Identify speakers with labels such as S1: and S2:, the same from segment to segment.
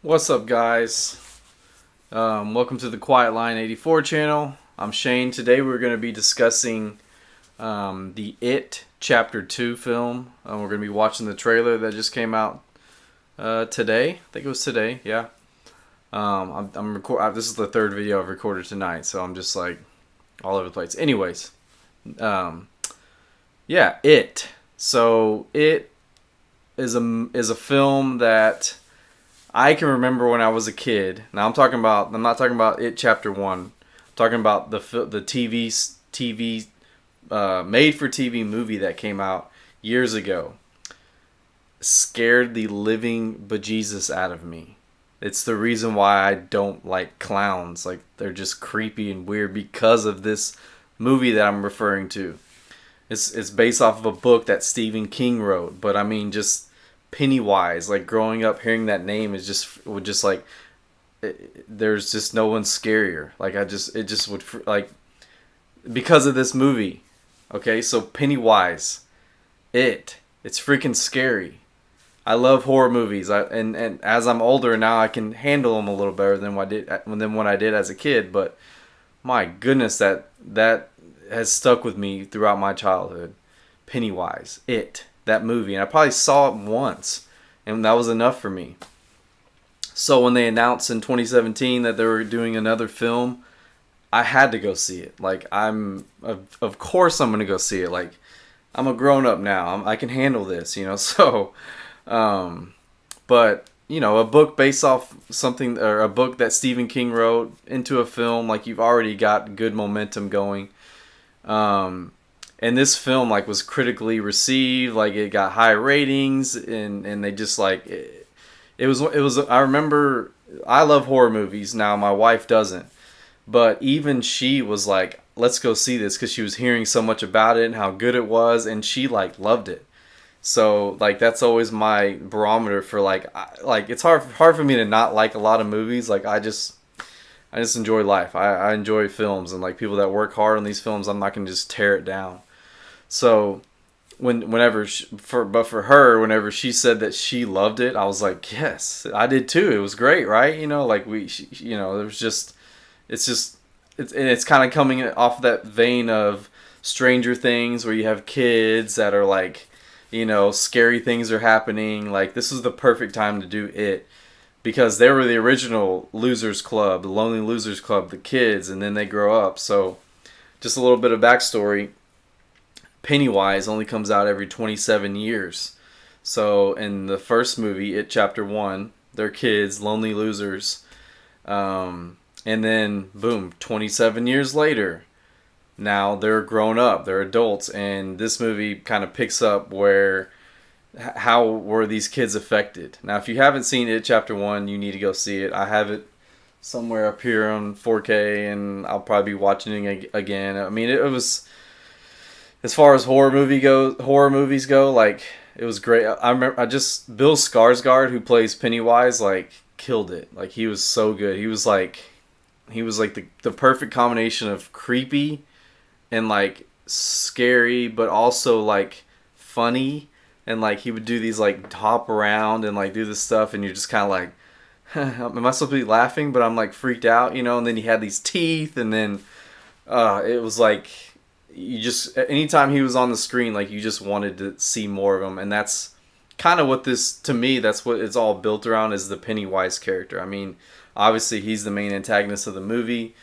S1: What's up, guys? Welcome to the Quiet Line 84 channel. I'm Shane. Today we're going to be discussing the It Chapter 2 film. We're going to be watching the trailer that just came out today. I think it was today, yeah. This is the third video I've recorded tonight, so I'm just like all over the place. Anyways, um, yeah, It. So It is a film that I can remember when I was a kid. Now I'm not talking about It Chapter 1. I'm talking about the TV made for TV movie that came out years ago. Scared the living bejesus out of me. It's the reason why I don't like clowns. Like, they're just creepy and weird because of this movie that I'm referring to. It's based off of a book that Stephen King wrote, but I mean, just Pennywise, like, growing up hearing that name is just like, there's just no one scarier. Like, it just would, like, because of this movie. Okay, so Pennywise, it's freaking scary. I love horror movies. And as I'm older now, I can handle them a little better than what I did as a kid. But my goodness, that has stuck with me throughout my childhood. Pennywise, that movie, and I probably saw it once, and that was enough for me. So when they announced in 2017 that they were doing another film, I had to go see it. Like, of course I'm gonna go see it. Like, I'm a grown up now. I can handle this, you know. So, um, but a book based off something, or a book that Stephen King wrote into a film, like, you've already got good momentum going. Um, and this film, like, was critically received. Like, it got high ratings, and they just, like, it was. I remember, I love horror movies. Now my wife doesn't, but even she was like, let's go see this, because she was hearing so much about it and how good it was, and she, like, loved it. So, like, that's always my barometer for, like, it's hard for me to not like a lot of movies. Like, I just enjoy life. I enjoy films, and, like, people that work hard on these films, I'm not gonna just tear it down. So for her, whenever she said that she loved it, I was like, yes, I did too. It was great, right? Like, there was just, it's kind of coming off that vein of Stranger Things, where you have kids that are like, scary things are happening. Like, this is the perfect time to do it, because they were the original Losers Club, the Lonely Losers Club, the kids, and then they grow up. So, just a little bit of backstory. Pennywise only comes out every 27 years. So in the first movie, It Chapter 1, they're kids, lonely losers. And then, boom, 27 years later, now they're grown up, they're adults. And this movie kind of picks up how were these kids affected. Now, if you haven't seen It Chapter 1, you need to go see it. I have it somewhere up here on 4K, and I'll probably be watching it again. I mean, it was, as far as horror movies go, like, it was great. I remember, Bill Skarsgård, who plays Pennywise, like, killed it. Like, he was so good. He was like the perfect combination of creepy and, like, scary, but also, like, funny. And, like, he would do these, like, hop around and, like, do this stuff, and you're just kind of like, am I supposed to be laughing? But I'm, like, freaked out, And then he had these teeth, and then it was like, anytime he was on the screen, like, you just wanted to see more of him. And that's kind of what to me, that's what it's all built around, is the Pennywise character. I mean, obviously he's the main antagonist of the movie,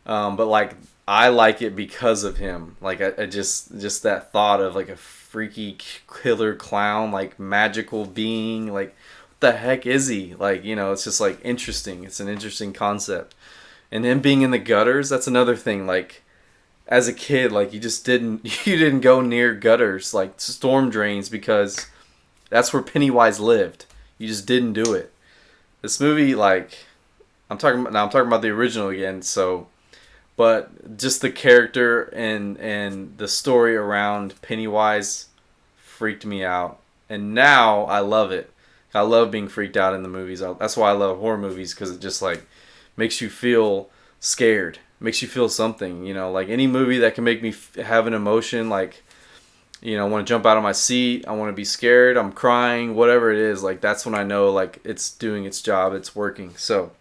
S1: but, like, I like it because of him. Like, I just that thought of, like, a freaky killer clown, like, magical being, like, what the heck is he? Like, it's just, like, interesting. It's an interesting concept. And him being in the gutters, that's another thing. Like, as a kid, like, you didn't go near gutters, like storm drains, because that's where Pennywise lived. You just didn't do it. This movie, like, I'm talking about the original again. So, but just the character and the story around Pennywise freaked me out, and now I love it. I love being freaked out in the movies. That's why I love horror movies, because it just, like, makes you feel scared, makes you feel something. Like, any movie that can make me have an emotion, like, you know, I want to jump out of my seat. I want to be scared. I'm crying, whatever it is. Like, that's when I know, like, it's doing its job. It's working. So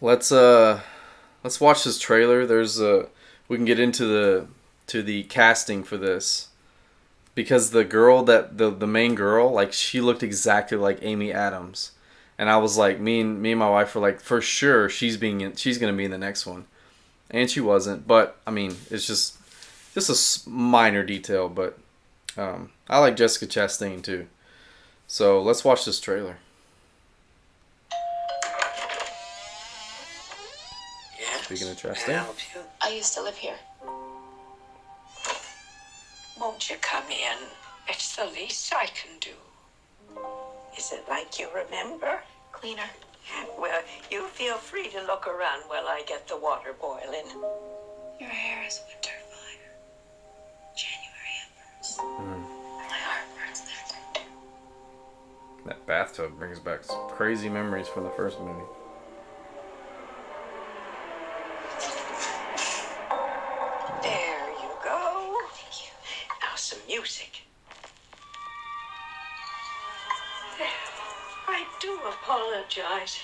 S1: let's watch this trailer. We can get into the casting for this, because the girl that the main girl, like, she looked exactly like Amy Adams, and I was like, me and my wife were like, for sure she's gonna be in the next one, and she wasn't. But I mean, it's just a minor detail, but I like Jessica Chastain too. So let's watch this trailer.
S2: Yes.
S1: Speaking of
S2: Can I
S1: Chastain,
S2: help you?
S3: I used to live here.
S2: Won't you come in? It's the least I can do. Is it like you remember?
S3: Cleaner.
S2: Well, you feel free to look around while I get the water boiling.
S3: Your hair is winter fire. January embers. My heart burns there.
S1: that bathtub brings back some crazy memories from the first movie.
S2: There you go. Now some music. There. I do apologize.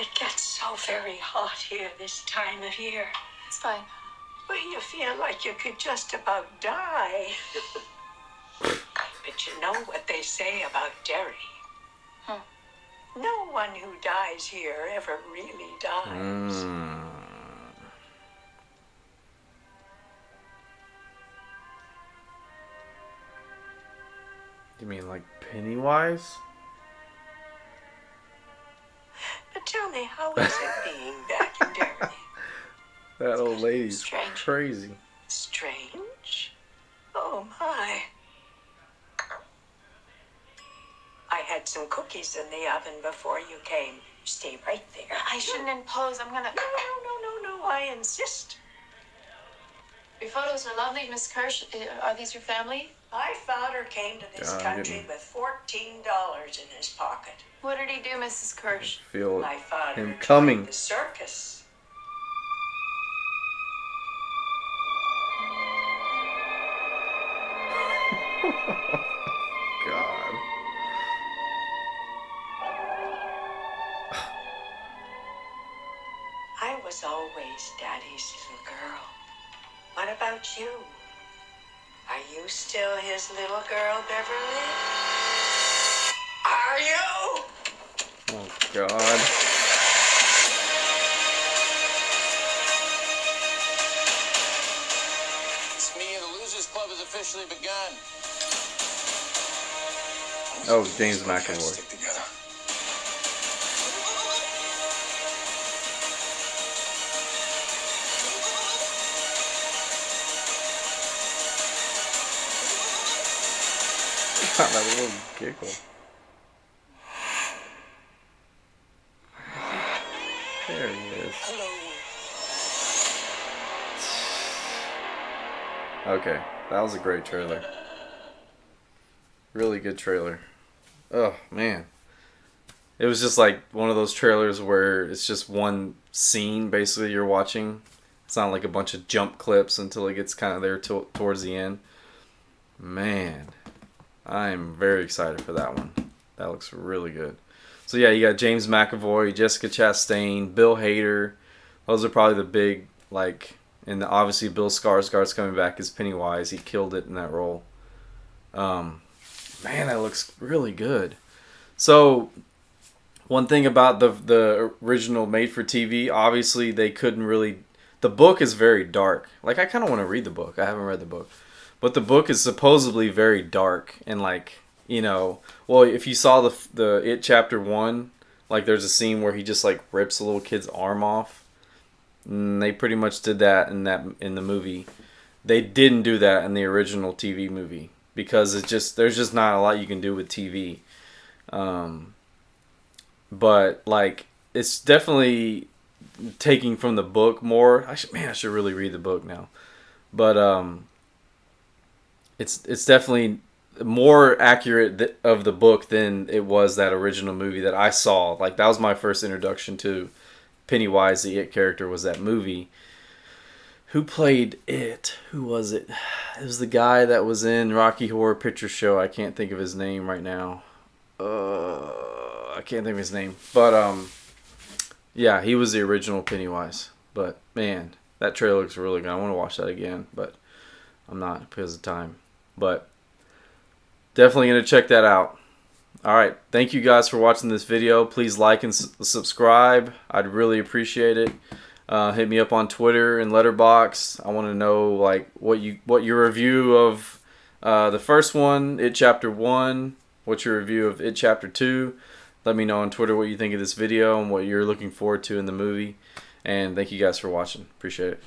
S2: It gets so very hot here this time of year.
S3: It's fine.
S2: But you feel like you could just about die. But you know what they say about Derry? No one who dies here ever really dies.
S1: You mean like Pennywise?
S2: But tell me, how is it being back in Derry?
S1: That old lady's
S3: Strange.
S1: crazy.
S2: Strange? Oh my. I had some cookies in the oven before you came. Stay right there.
S3: I shouldn't impose. I'm gonna.
S2: No, I insist.
S3: Your photos are lovely, Miss Kirsch. Are these your family?
S2: My father came to this
S1: God,
S2: country
S1: didn't-
S2: with $14 in his pocket.
S3: What did he do, Mrs. Kirsch?
S1: Feel
S2: My father
S1: him
S2: joined
S1: coming.
S2: the circus.
S1: God.
S2: I was always Daddy's little girl. What about you? Are you still his little girl, Beverly? Are you?
S1: Oh God.
S4: It's me and the Losers Club has officially begun.
S1: Oh, James
S4: We gotta
S1: McAvoy.
S4: stick together.
S1: God, that little giggle. There he is.
S4: Hello.
S1: Okay, that was a great trailer. Really good trailer. Oh man, it was just like one of those trailers where it's just one scene basically you're watching. It's not like a bunch of jump clips until it gets kind of there towards the end. Man, I'm very excited for that one. That looks really good. So yeah, you got James McAvoy, Jessica Chastain, Bill Hader. Those are probably the big, like, and obviously Bill Skarsgård's coming back as Pennywise. He killed it in that role. Man, that looks really good. So one thing about the original made for TV, obviously they couldn't really. The book is very dark. Like, I kind of want to read the book. I haven't read the book, but the book is supposedly very dark and, like, you know, well, if you saw the It Chapter 1, like, there's a scene where he just, like, rips a little kid's arm off. And they pretty much did that in the movie. They didn't do that in the original TV movie because there's just not a lot you can do with TV. But, like, it's definitely taking from the book more. I should really read the book now. But it's definitely more accurate of the book than it was that original movie that I saw. Like, that was my first introduction to Pennywise, the It character, was that movie. Who played it? Who was it? It was the guy that was in Rocky Horror Picture Show. I can't think of his name right now. I can't think of his name. But yeah, he was the original Pennywise. But man, that trailer looks really good. I want to watch that again, but I'm not because of time. But definitely gonna check that out. All right, thank you guys for watching this video. Please like and subscribe. I'd really appreciate it. Hit me up on Twitter and Letterboxd. I want to know like what your review of the first one, It Chapter 1. What's your review of It Chapter 2? Let me know on Twitter what you think of this video and what you're looking forward to in the movie. And thank you guys for watching. Appreciate it.